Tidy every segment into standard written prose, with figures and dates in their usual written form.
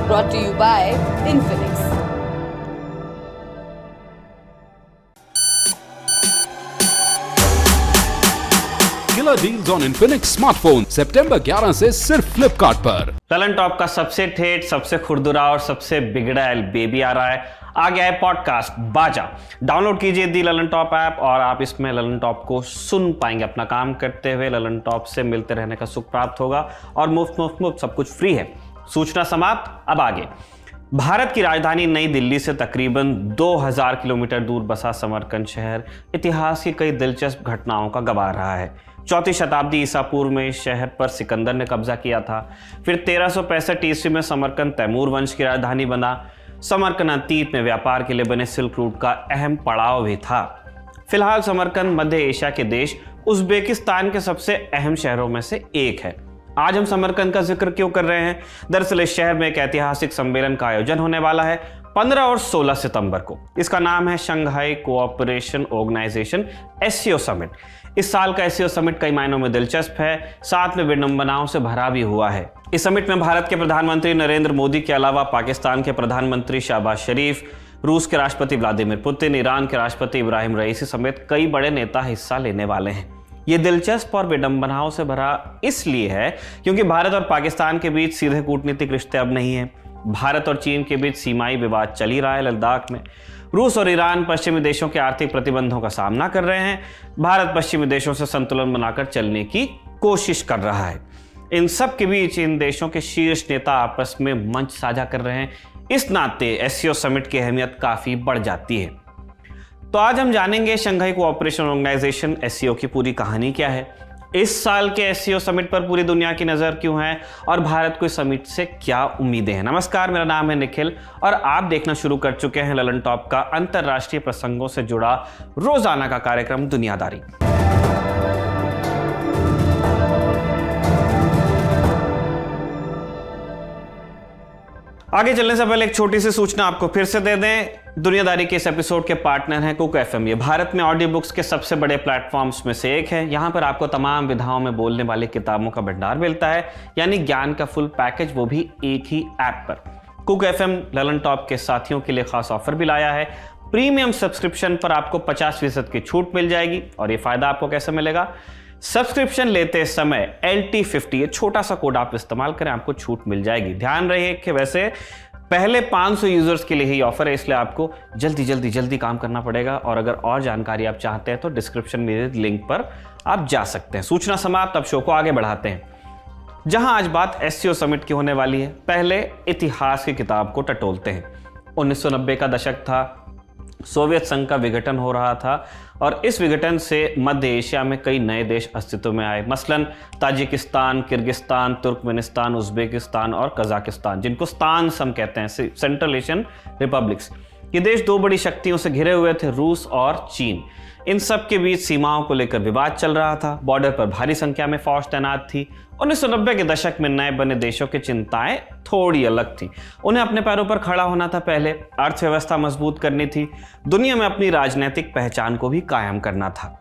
brought to you by Infinix. Killer deals on Infinix smartphone सितंबर 11 से सिर्फ फ्लिपकार्ट पर। ललन टॉप का सबसे ठेठ, सबसे खुरदुरा और सबसे बिगड़ैल बेबी आ रहा है। आ गया है पॉडकास्ट बाजा। डाउनलोड कीजिए दी ललन टॉप ऐप और आप इसमें ललन टॉप को सुन पाएंगे। अपना काम करते हुए ललन टॉप से मिलते रहने का सुख प्राप्त होगा और मुफ्त सब कुछ फ्री है। सूचना समाप्त, अब आगे। भारत की राजधानी नई दिल्ली से तकरीबन 2000 किलोमीटर दूर बसा समरकंद शहर इतिहास की कई दिलचस्प घटनाओं का गवाह रहा है। 4वीं शताब्दी ईसा पूर्व में इस शहर पर सिकंदर ने कब्जा किया था। फिर 1365 ईस्वी में समरकंद तैमूर वंश की राजधानी बना। समरकंद अतीत में व्यापार के लिए बने सिल्क रूट का अहम पड़ाव भी था। फिलहाल समरकंद मध्य एशिया के देश उज्बेकिस्तान के सबसे अहम शहरों में से एक है। आज हम समरकंद का जिक्र क्यों कर रहे हैं? दरअसल इस शहर में एक ऐतिहासिक सम्मेलन का आयोजन होने वाला है 15 और 16 सितंबर को। इसका नाम है Shanghai cooperation organisation SCO summit. इस साल का एससीओ समिट कई मायनों में दिलचस्प है, साथ में विडंबनाओं से भरा भी हुआ है। इस समिट में भारत के प्रधानमंत्री नरेंद्र मोदी के अलावा पाकिस्तान के प्रधानमंत्री शहबाज शरीफ, रूस के राष्ट्रपति व्लादिमीर पुतिन, ईरान के राष्ट्रपति इब्राहिम रईसी समेत कई बड़े नेता हिस्सा लेने वाले हैं। ये दिलचस्प और विडंबनाओं से भरा इसलिए है क्योंकि भारत और पाकिस्तान के बीच सीधे कूटनीतिक रिश्ते अब नहीं हैं। भारत और चीन के बीच सीमाई विवाद चल ही रहा है लद्दाख में। रूस और ईरान पश्चिमी देशों के आर्थिक प्रतिबंधों का सामना कर रहे हैं। भारत पश्चिमी देशों से संतुलन बनाकर चलने की कोशिश कर रहा है। इन सब के बीच इन देशों के शीर्ष नेता आपस में मंच साझा कर रहे हैं। इस नाते एससीओ समिट की अहमियत काफी बढ़ जाती है। तो आज हम जानेंगे शंघाई कोऑपरेशन ऑर्गेनाइजेशन एससीओ की पूरी कहानी क्या है, इस साल के एससीओ समिट पर पूरी दुनिया की नज़र क्यों है और भारत को इस समिट से क्या उम्मीदें हैं। नमस्कार, मेरा नाम है निखिल और आप देखना शुरू कर चुके हैं ललन टॉप का अंतर्राष्ट्रीय प्रसंगों से जुड़ा रोजाना का कार्यक्रम दुनियादारी। आगे चलने से पहले एक छोटी सी सूचना आपको फिर से दे दें। दुनियादारी के इस एपिसोड के पार्टनर हैं कुक एफएम। ये भारत में ऑडियो बुक्स के सबसे बड़े प्लेटफॉर्म्स में से एक है। यहाँ पर आपको तमाम विधाओं में बोलने वाली किताबों का भंडार मिलता है, यानी ज्ञान का फुल पैकेज, वो भी एक ही ऐप पर। कुक एफएम ललन टॉप के साथियों के लिए खास ऑफर भी लाया है। प्रीमियम सब्सक्रिप्शन पर आपको 50% की छूट मिल जाएगी। और ये फायदा आपको कैसे मिलेगा? सब्सक्रिप्शन लेते समय LT50 ये छोटा सा कोड आप इस्तेमाल करें, आपको छूट मिल जाएगी। ध्यान रहे कि वैसे पहले 500 यूजर्स के लिए ही ऑफर है, इसलिए आपको जल्दी काम करना पड़ेगा। और अगर और जानकारी आप चाहते हैं तो डिस्क्रिप्शन में लिंक पर आप जा सकते हैं। सूचना समाप्त, अब शो को आगे बढ़ाते हैं। जहां आज बात एससीओ समिट की होने वाली है, पहले इतिहास की किताब को टटोलते हैं। 1990 का दशक था, सोवियत संघ का विघटन हो रहा था और इस विघटन से मध्य एशिया में कई नए देश अस्तित्व में आए, मसलन ताजिकिस्तान, किर्गिस्तान, तुर्कमेनिस्तान, उज्बेकिस्तान और कजाकिस्तान, जिनको स्तान हम कहते हैं, सेंट्रल एशियन रिपब्लिक्स। ये देश दो बड़ी शक्तियों से घिरे हुए थे, रूस और चीन। इन सब के बीच सीमाओं को लेकर विवाद चल रहा था। बॉर्डर पर भारी संख्या में फौज तैनात थी। 1990 के दशक में नए बने देशों की चिंताएं थोड़ी अलग थी। उन्हें अपने पैरों पर खड़ा होना था, पहले अर्थव्यवस्था मजबूत करनी थी, दुनिया में अपनी राजनीतिक पहचान को भी कायम करना था।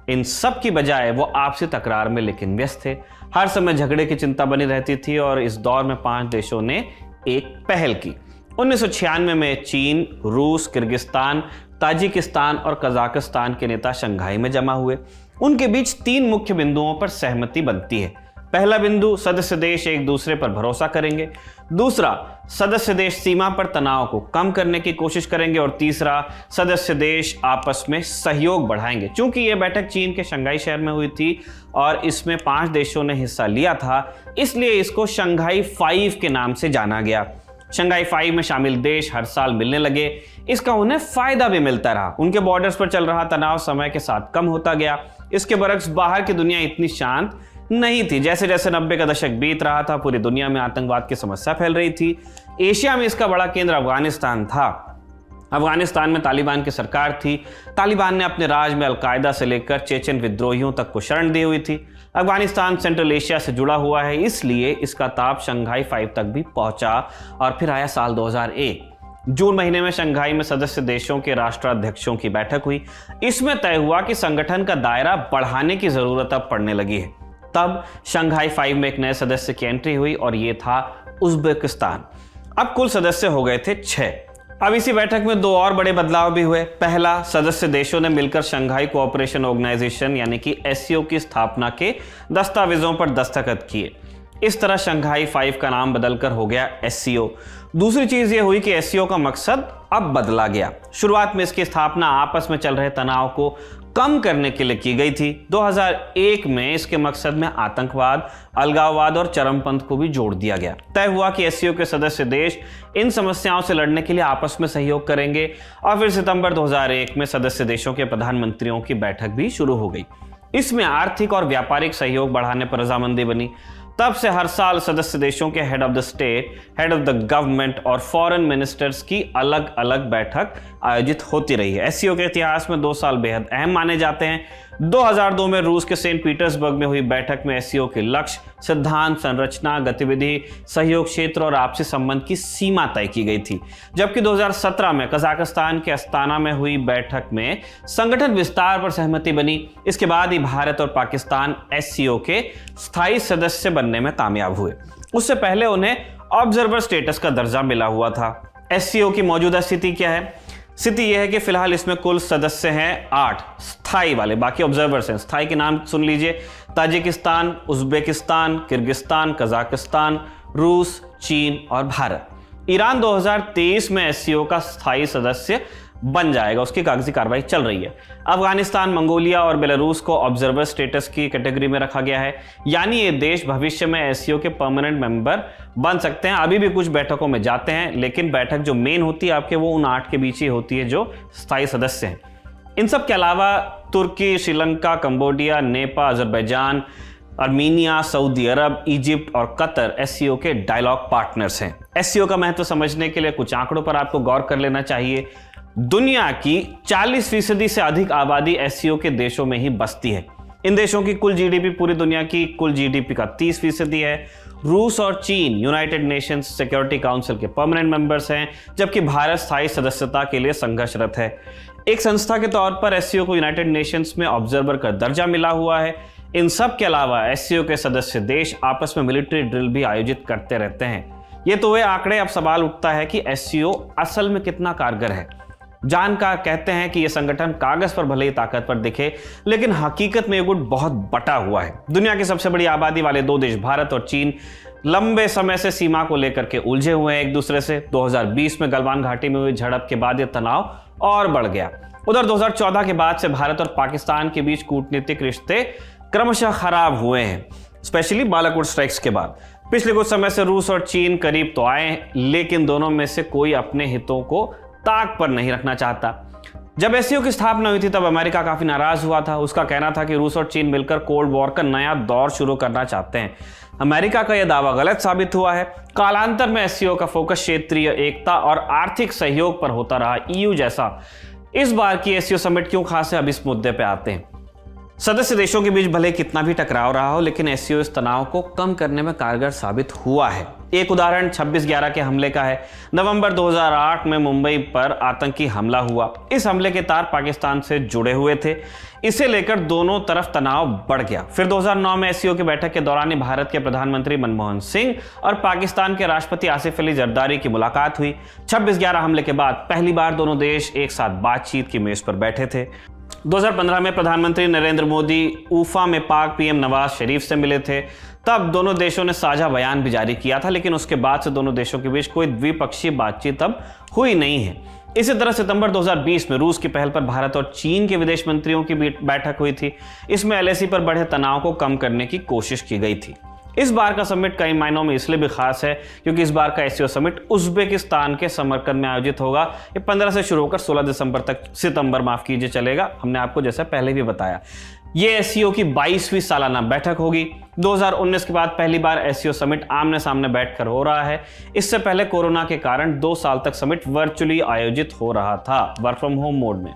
इन सब की बजाय वो आपसी तकरार में लेकिन व्यस्त थे। हर समय झगड़े की चिंता बनी रहती थी और इस दौर में 5 देशों ने एक पहल की। 1996 में चीन, रूस, किर्गिस्तान, ताजिकिस्तान और कजाकिस्तान के नेता शंघाई में जमा हुए। उनके बीच 3 मुख्य बिंदुओं पर सहमति बनती है। पहला बिंदु, सदस्य देश एक दूसरे पर भरोसा करेंगे। दूसरा, सदस्य देश सीमा पर तनाव को कम करने की कोशिश करेंगे। और तीसरा, सदस्य देश आपस में सहयोग बढ़ाएंगे। चूंकि यह बैठक चीन के शंघाई शहर में हुई थी और इसमें 5 देशों ने हिस्सा लिया था, इसलिए इसको शंघाई 5 के नाम से जाना गया। शंघाई 5 में शामिल देश हर साल मिलने लगे। इसका उन्हें फायदा भी मिलता रहा। उनके बॉर्डर्स पर चल रहा तनाव समय के साथ कम होता गया। इसके बरक्स बाहर की दुनिया इतनी शांत नहीं थी। जैसे जैसे 90 का दशक बीत रहा था, पूरी दुनिया में आतंकवाद की समस्या फैल रही थी। एशिया में इसका बड़ा केंद्र अफगानिस्तान था। अफगानिस्तान में तालिबान की सरकार थी। तालिबान ने अपने राज में अलकायदा से लेकर चेचन विद्रोहियों तक को शरण दी हुई थी। अफगानिस्तान सेंट्रल एशिया से जुड़ा हुआ है, इसलिए इसका ताप शंघाई 5 तक भी पहुंचा। और फिर आया साल 2001। जून महीने में शंघाई में सदस्य देशों के राष्ट्राध्यक्षों की बैठक हुई। इसमें तय हुआ कि संगठन का दायरा बढ़ाने की जरूरत अब पड़ने लगी है। तब शंघाई 5 में एक नए सदस्य की एंट्री हुई और ये था उज्बेकिस्तान। अब कुल सदस्य हो गए थे 6। अब इसी बैठक में 2 और बड़े बदलाव भी हुए। पहला, सदस्य देशों ने मिलकर शंघाई कोऑपरेशन ऑर्गेनाइजेशन यानी कि एससीओ की स्थापना के दस्तावेजों पर दस्तखत किए। इस तरह शंघाई 5 का नाम बदलकर हो गया एससीओ। दूसरी चीज ये हुई कि एससीओ का मकसद अब बदला गया। शुरुआत में इसकी स्थापना आपस में चल रहे तनाव को कम करने के लिए की गई थी। 2001 में इसके मकसद में आतंकवाद, अलगाववाद और चरमपंथ को भी जोड़ दिया गया। तय हुआ कि एससीओ के सदस्य देश इन समस्याओं से लड़ने के लिए आपस में सहयोग करेंगे और फिर सितंबर 2001 में सदस्य देशों के प्रधानमंत्रियों की बैठक भी शुरू हो गई। इसमें आर्थिक और व्यापारिक सहयोग बढ़ाने पर रजामंदी बनी। तब से हर साल सदस्य देशों के head of the state, head of the government और फॉरेन मिनिस्टर्स की अलग अलग बैठक आयोजित होती रही है। एससीओ के इतिहास में 2 साल बेहद अहम माने जाते हैं। 2002 में रूस के सेंट पीटर्सबर्ग में हुई बैठक में एससीओ के लक्ष्य, सिद्धांत, संरचना, गतिविधि, सहयोग क्षेत्र और आपसी संबंध की सीमा तय की गई थी। जबकि 2017 में कजाकिस्तान के अस्ताना में हुई बैठक में संगठन विस्तार पर सहमति बनी। इसके बाद ही भारत और पाकिस्तान एससीओ के स्थायी सदस्य बनने में कामयाब हुए। उससे पहले उन्हें ऑब्जर्वर स्टेटस का दर्जा मिला हुआ था। एससीओ की मौजूदा स्थिति क्या है? स्थिति यह है कि फिलहाल इसमें कुल सदस्य हैं 8 स्थायी वाले, बाकी ऑब्जर्वर्स हैं। स्थायी के नाम सुन लीजिए: ताजिकिस्तान, उज्बेकिस्तान, किर्गिस्तान, कजाकिस्तान, रूस, चीन और भारत। ईरान 2023 में एससीओ का स्थायी सदस्य बन जाएगा, उसकी कागजी कार्रवाई चल रही है। अफगानिस्तान, मंगोलिया और बेलारूस को ऑब्जर्वर स्टेटस की कैटेगरी में रखा गया है, यानी ये देश भविष्य में एससीओ के परमानेंट मेंबर बन सकते हैं। अभी भी कुछ बैठकों में जाते हैं, लेकिन बैठक जो मेन होती है आपके, वो उन 8 के बीच ही होती है जो स्थायी सदस्य हैं। इन सब के अलावा तुर्की, Sri Lanka, Cambodia, Nepal, Azerbaijan, Armenia, Saudi Arab, Egypt और कतर एससीओ के डायलॉग पार्टनर्स हैं। एससीओ का महत्व समझने के लिए कुछ आंकड़ों पर आपको गौर कर लेना चाहिए। दुनिया की 40% से अधिक आबादी एससीओ के देशों में ही बसती है। इन देशों की कुल जीडीपी पूरी दुनिया की कुल जीडीपी का 30% है। रूस और चीन यूनाइटेड नेशंस सिक्योरिटी काउंसिल के परमानेंट मेंबर्स हैं, जबकि भारत स्थायी सदस्यता के लिए संघर्षरत है। एक संस्था के तौर पर एससीओ को यूनाइटेड नेशंस में ऑब्जर्वर का दर्जा मिला हुआ है। इन सब के अलावा एससीओ के सदस्य देश आपस में मिलिट्री ड्रिल भी आयोजित करते रहते हैं। ये तो वे आंकड़े। अब सवाल उठता है कि एससीओ असल में कितना कारगर है। जानकार कहते हैं कि यह संगठन कागज पर भले ही ताकतवर दिखे, लेकिन हकीकत में ये गुट बहुत बटा हुआ है। दुनिया की सबसे बड़ी आबादी वाले 2 देश भारत और चीन लंबे समय से सीमा को लेकर के उलझे हुए हैं एक दूसरे से। 2020 में गलवान घाटी में हुई झड़प के बाद यह तनाव और बढ़ गया। उधर 2014 के बाद से भारत और पाकिस्तान के बीच कूटनीतिक रिश्ते क्रमशः खराब हुए हैं, स्पेशली बालाकोट स्ट्राइक्स के बाद। पिछले कुछ समय से रूस और चीन करीब तो आए, लेकिन दोनों में से कोई अपने हितों को ताक पर नहीं रखना चाहता। जब एससीओ की स्थापना हुई थी तब अमेरिका काफी नाराज हुआ था। उसका कहना था कि रूस और चीन मिलकर कोल्ड वॉर का नया दौर शुरू करना चाहते हैं। अमेरिका का यह दावा गलत साबित हुआ है। कालांतर में एससीओ का फोकस क्षेत्रीय एकता और आर्थिक सहयोग पर होता रहा। ईयू जैसा इस बार की एससीओ समिट क्यों खास है, अब इस मुद्दे पे आते हैं। सदस्य देशों के बीच भले कितना भी टकराव रहा हो, लेकिन एससीओ इस तनाव को कम करने में कारगर साबित हुआ है। एक उदाहरण 26/11 के हमले का है। नवंबर 2008 में मुंबई पर आतंकी हमला हुआ। इस हमले के तार पाकिस्तान से जुड़े हुए थे। इसे लेकर दोनों तरफ तनाव बढ़ गया। फिर 2009 में एससीओ की बैठक के दौरान भारत के प्रधानमंत्री मनमोहन सिंह और पाकिस्तान के राष्ट्रपति आसिफ अली जरदारी की मुलाकात हुई। 26/11 हमले के बाद पहली बार दोनों देश एक साथ बातचीत की मेज पर बैठे थे। 2015 में प्रधानमंत्री नरेंद्र मोदी ऊफा में पाक पीएम नवाज शरीफ से मिले थे। तब दोनों देशों ने साझा बयान भी जारी किया था, लेकिन उसके बाद से दोनों देशों के बीच कोई द्विपक्षीय बातचीत अब हुई नहीं है। इसी तरह सितंबर 2020 में रूस की पहल पर भारत और चीन के विदेश मंत्रियों की बैठक हुई थी। इसमें एलएसी पर बढ़े तनाव को कम करने की कोशिश की गई थी। इस बार का समिट कई मायनों में इसलिए भी खास है क्योंकि इस बार का एससीओ समिट उज्बेकिस्तान के समरकंद में आयोजित होगा। ये 15 से शुरू होकर 16 सितंबर चलेगा। हमने आपको जैसा पहले भी बताया, ये एससीओ की 22वीं सालाना बैठक होगी। 2019 के बाद पहली बार एससीओ समिट आमने सामने बैठकर हो रहा है। इससे पहले कोरोना के कारण 2 साल तक समिट वर्चुअली आयोजित हो रहा था, वर्क फ्रॉम होम मोड में।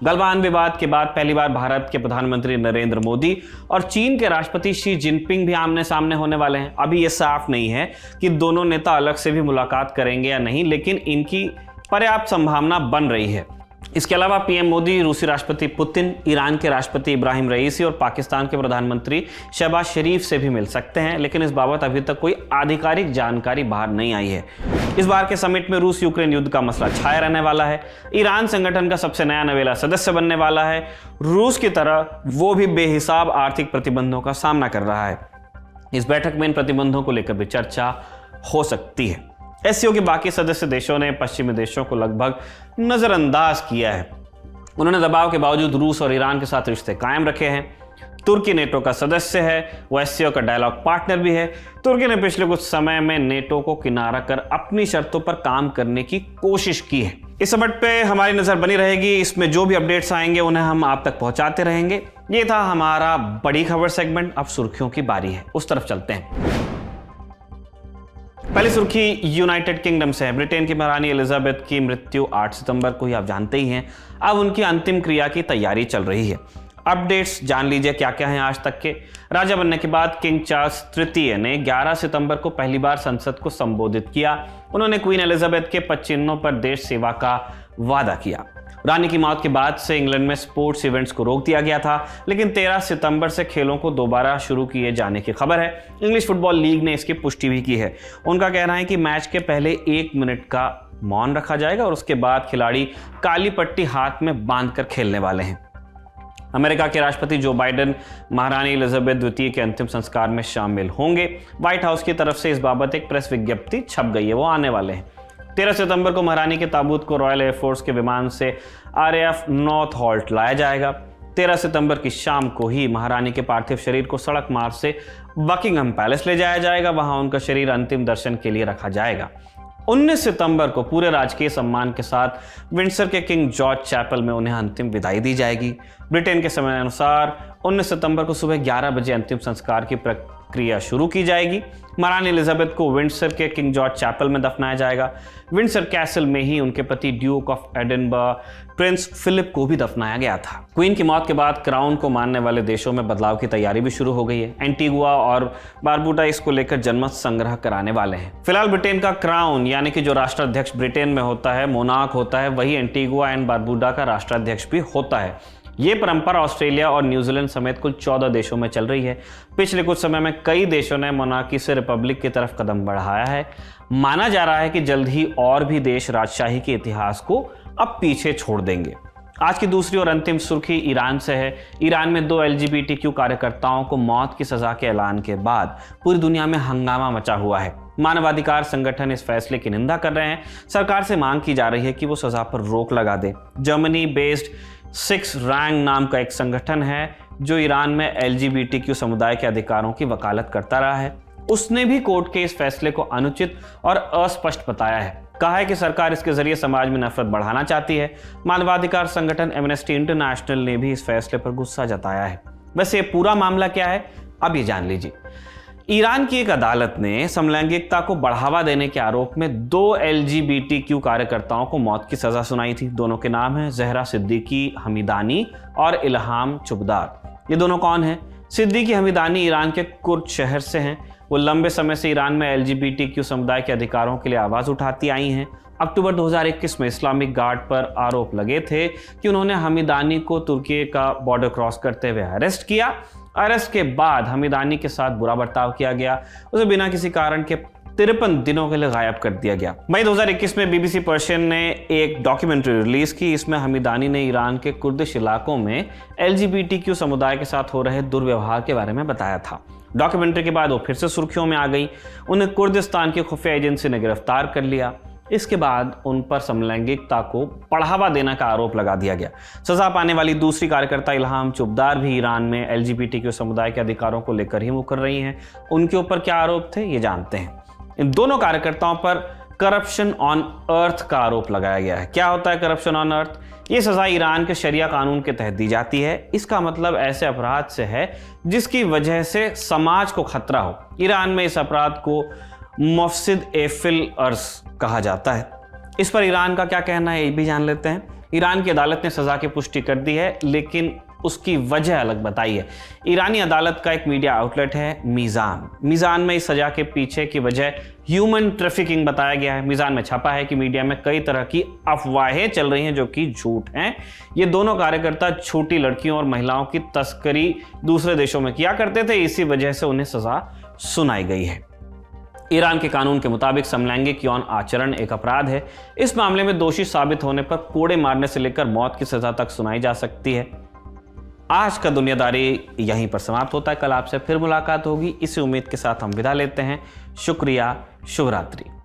गलवान विवाद के बाद पहली बार भारत के प्रधानमंत्री नरेंद्र मोदी और चीन के राष्ट्रपति शी जिनपिंग भी आमने सामने होने वाले हैं। अभी यह साफ नहीं है कि दोनों नेता अलग से भी मुलाकात करेंगे या नहीं, लेकिन इनकी पर्याप्त संभावना बन रही है। इसके अलावा पीएम मोदी रूसी राष्ट्रपति पुतिन, ईरान के राष्ट्रपति इब्राहिम रईसी और पाकिस्तान के प्रधानमंत्री शहबाज शरीफ से भी मिल सकते हैं, लेकिन इस बाबत अभी तक कोई आधिकारिक जानकारी बाहर नहीं आई है। इस बार के समिट में रूस यूक्रेन युद्ध का मसला छाया रहने वाला है। ईरान संगठन का सबसे नया नवेला सदस्य बनने वाला है। रूस की तरह वो भी बेहिसाब आर्थिक प्रतिबंधों का सामना कर रहा है। इस बैठक में इन प्रतिबंधों को लेकर भी चर्चा हो सकती है। एससीओ के बाकी सदस्य देशों ने पश्चिमी देशों को लगभग नजरअंदाज किया है। उन्होंने दबाव के बावजूद रूस और ईरान के साथ रिश्ते कायम रखे हैं। तुर्की नेटो का सदस्य है, वो एससीओ का डायलॉग पार्टनर भी है। तुर्की ने पिछले कुछ समय में नेटो को किनारा कर अपनी शर्तों पर काम करने की कोशिश की है। इस समिट पे हमारी नजर बनी रहेगी। इसमें जो भी अपडेट्स आएंगे उन्हें हम आप तक पहुंचाते रहेंगे। ये था हमारा बड़ी खबर सेगमेंट। अब सुर्खियों की बारी है, उस तरफ चलते हैं। पहली सुर्खी यूनाइटेड किंगडम से है। ब्रिटेन की महारानी एलिजाबेथ की मृत्यु 8 सितंबर को ही आप जानते ही हैं। अब उनकी अंतिम क्रिया की तैयारी चल रही है। अपडेट्स जान लीजिए क्या क्या हैं आज तक के। राजा बनने के बाद किंग चार्ल्स तृतीय ने 11 सितंबर को पहली बार संसद को संबोधित किया। उन्होंने क्वीन एलिजाबेथ के पदचिन्हों पर देश सेवा का वादा किया। रानी की मौत के बाद से इंग्लैंड में स्पोर्ट्स इवेंट्स को रोक दिया गया था, लेकिन 13 सितंबर से खेलों को दोबारा शुरू किए जाने की खबर है। इंग्लिश फुटबॉल लीग ने इसकी पुष्टि भी की है। उनका कहना है कि मैच के पहले 1 मिनट का मौन रखा जाएगा और उसके बाद खिलाड़ी काली पट्टी हाथ में बांधकर खेलने वाले हैं। अमेरिका के राष्ट्रपति जो बाइडेन महारानी एलिजाबेथ द्वितीय के अंतिम संस्कार में शामिल होंगे। व्हाइट हाउस की तरफ से इस बाबत एक प्रेस विज्ञप्ति छप गई है, वो आने वाले हैं। 13 सितंबर को महारानी के ताबूत को रॉयल एयरफोर्स के विमान से RAF नॉर्थ हॉल्ट लाया जाएगा। 13 सितंबर की शाम को ही महारानी के पार्थिव शरीर को सड़क मार्ग से बकिंगहम पैलेस ले जाया जाएगा। वहां उनका शरीर अंतिम दर्शन के लिए रखा जाएगा। 19 सितंबर को पूरे राजकीय सम्मान के साथ विंडसर के किंग जॉर्ज चैपल में उन्हें अंतिम विदाई दी जाएगी। ब्रिटेन के समय अनुसार 19 सितंबर को सुबह 11 बजे अंतिम संस्कार की प्रक्रिया शुरू की जाएगी। महारानी एलिजाबेथ को विंडसर के किंग जॉर्ज चैपल में दफनाया जाएगा। विंडसर कैसल में ही उनके पति Duke of Edinburgh Prince Philip को भी दफनाया गया था। क्वीन की मौत के बाद क्राउन को मानने वाले देशों में बदलाव की तैयारी भी शुरू हो गई है। एंटीगुआ और बारबुडा इसको लेकर जनमत संग्रह कराने वाले हैं। फिलहाल ब्रिटेन का क्राउन यानी कि जो राष्ट्राध्यक्ष ब्रिटेन में होता है, मोनार्क होता है, वही एंटीगुआ एंड बारबुडा का राष्ट्राध्यक्ष भी होता है। ये परंपरा ऑस्ट्रेलिया और न्यूजीलैंड समेत कुल 14 देशों में चल रही है। पिछले कुछ समय में कई देशों ने मोनार्की से रिपब्लिक की तरफ कदम बढ़ाया है। माना जा रहा है कि जल्द ही और भी देश राजशाही के इतिहास को अब पीछे छोड़ देंगे। आज की दूसरी और अंतिम सुर्खी ईरान से है। ईरान में 2 LGBTQ कार्यकर्ताओं को मौत की सजा के ऐलान के बाद पूरी दुनिया में हंगामा मचा हुआ है। मानवाधिकार संगठन इस फैसले की निंदा कर रहे हैं। सरकार से मांग की जा रही है कि वो सजा पर रोक लगा दे। जर्मनी बेस्ड 6 रैंग नाम का एक संगठन है जो ईरान में LGBTQ समुदाय के अधिकारों की वकालत करता रहा है। उसने भी कोर्ट के इस फैसले को अनुचित और अस्पष्ट बताया है। कहा है कि सरकार इसके जरिए समाज में नफरत बढ़ाना चाहती है। मानवाधिकार संगठन एमनेस्टी इंटरनेशनल ने भी इस फैसले पर गुस्सा जताया है। वैसे ये पूरा मामला क्या है, अब ये जान लीजिए। ईरान की एक अदालत ने समलैंगिकता को बढ़ावा देने के आरोप में 2 LGBTQ कार्यकर्ताओं को मौत की सजा सुनाई थी। दोनों के नाम हैं जहरा सिद्दीकी हमीदानी और इल्हाम चुबदार। ये दोनों कौन हैं? सिद्दीकी हमीदानी ईरान के कुर्द शहर से हैं। वो लंबे समय से ईरान में LGBTQ समुदाय के अधिकारों के लिए आवाज़ उठाती आई हैं। अक्टूबर 2021 में इस्लामिक गार्ड पर आरोप लगे थे कि उन्होंने हमीदानी को तुर्की का बॉर्डर क्रॉस करते हुए अरेस्ट किया। अरेस्ट के बाद हमीदानी के साथ बुरा बर्ताव किया गया। उसे बिना किसी कारण के 53 दिनों के लिए गायब कर दिया गया। मई 2021 में BBC पर्शियन ने एक डॉक्यूमेंट्री रिलीज की। इसमें हमीदानी ने ईरान के कुर्दिश इलाकों में LGBTQ समुदाय के साथ हो रहे दुर्व्यवहार के बारे में बताया था। डॉक्यूमेंट्री के बाद वो फिर से सुर्खियों में आ गई। उन्हें कुर्दिस्तान की खुफिया एजेंसी ने गिरफ्तार कर लिया। इसके बाद उन पर समलैंगिकता को बढ़ावा देने का आरोप लगा दिया गया। सजा पाने वाली दूसरी कार्यकर्ता इल्हाम चुबदार भी ईरान में LGBTQ समुदाय के अधिकारों को लेकर ही मुकर रही हैं। उनके ऊपर क्या आरोप थे, ये जानते हैं। इन दोनों कार्यकर्ताओं पर करप्शन ऑन अर्थ का आरोप लगाया गया है। क्या होता है करप्शन ऑन अर्थ? ये सजा ईरान के शरिया कानून के तहत दी जाती है। इसका मतलब ऐसे अपराध से है जिसकी वजह से समाज को खतरा हो। ईरान में इस अपराध को मुफ्सिद एफिल अर्ज कहा जाता है। इस पर ईरान का क्या कहना है, ये भी जान लेते हैं। ईरान की अदालत ने सजा की पुष्टि कर दी है, लेकिन उसकी वजह अलग बताई है। ईरानी अदालत का एक मीडिया आउटलेट है मीज़ान में इस सजा के पीछे की वजह ह्यूमन ट्रैफिकिंग बताया गया है। मीज़ान में छपा है कि मीडिया में कई तरह की अफवाहें चल रही हैं जो कि झूठ हैं। ये दोनों कार्यकर्ता छोटी लड़कियों और महिलाओं की तस्करी दूसरे देशों में किया करते थे, इसी वजह से उन्हें सजा सुनाई गई है। ईरान के कानून के मुताबिक समलैंगिक यौन आचरण एक अपराध है। इस मामले में दोषी साबित होने पर कोड़े मारने से लेकर मौत की सजा तक सुनाई जा सकती है। आज का दुनियादारी यहीं पर समाप्त होता है। कल आपसे फिर मुलाकात होगी। इसी उम्मीद के साथ हम विदा लेते हैं। शुक्रिया, शुभ रात्रि।